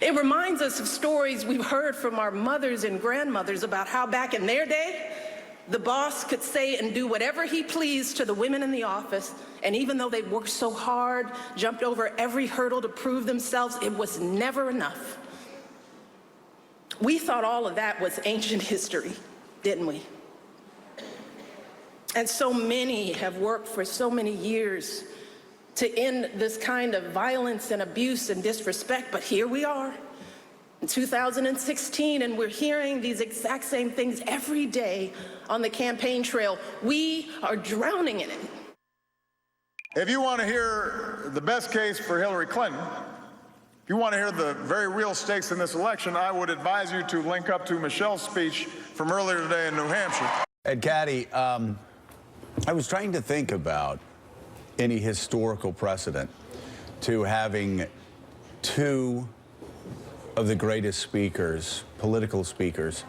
It reminds us of stories we've heard from our mothers and grandmothers about how back in their day, the boss could say and do whatever he pleased to the women in the office, and even though they worked so hard, jumped over every hurdle to prove themselves, it was never enough. We thought all of that was ancient history, didn't we? And so many have worked for so many years to end this kind of violence and abuse and disrespect, but here we are in 2016, and we're hearing these exact same things every day on the campaign trail. We are drowning in it. If you want to hear the best case for Hillary Clinton, if you want to hear the very real stakes in this election, I would advise you to link up to Michelle's speech from earlier today in New Hampshire. And Caddy, I was trying to think about any historical precedent to having two of the greatest speakers, political speakers,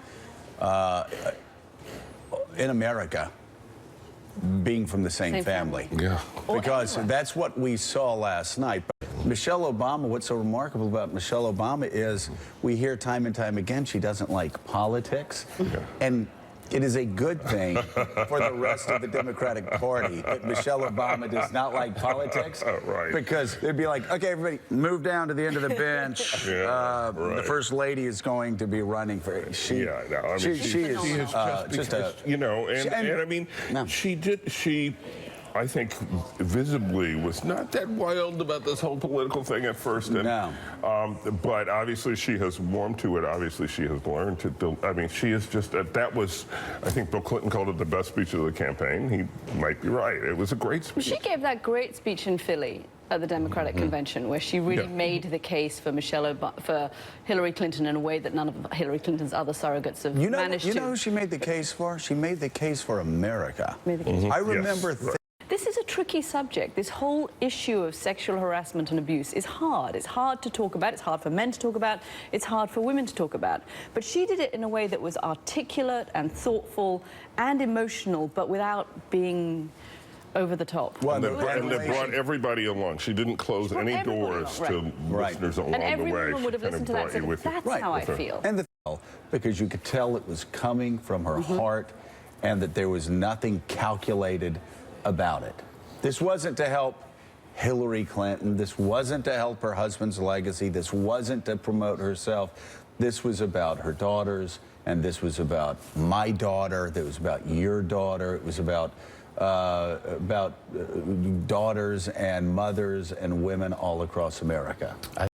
in America being from the same family. Yeah. Because that's what we saw last night. But Michelle Obama, what's so remarkable about Michelle Obama is we hear time and time again she doesn't like politics. Yeah. And it is a good thing for the rest of the Democratic Party that Michelle Obama does not like politics. Right. Because they'd be like, okay, everybody, move down to the end of the bench. Yeah, right. The First Lady is going to be running for. She is just a. You know, and I mean, No. she, I think, visibly was not that wild about this whole political thing at first. And, No. But obviously she has warmed to it. Obviously she has learned to, I mean, she is just, that was, I think Bill Clinton called it the best speech of the campaign. He might be right. It was a great speech. She gave that great speech in Philly at the Democratic Convention, where she really made the case for for Hillary Clinton in a way that none of Hillary Clinton's other surrogates have managed to. You know who she made the case for? She made the case for America. I remember. This is a tricky subject. This whole issue of sexual harassment and abuse is hard. It's hard to talk about. It's hard for men to talk about. It's hard for women to talk about. But she did it in a way that was articulate and thoughtful and emotional, but without being over the top. Well, And that brought everybody along. She didn't close any doors to listeners along the way. And every woman would have listened to that and said, that's how I feel. And because you could tell it was coming from her heart and that there was nothing calculated about it. This wasn't to help Hillary Clinton. This wasn't to help her husband's legacy. This wasn't to promote herself. This was about her daughters, and this was about my daughter. That was about your daughter. It was about daughters and mothers and women all across America.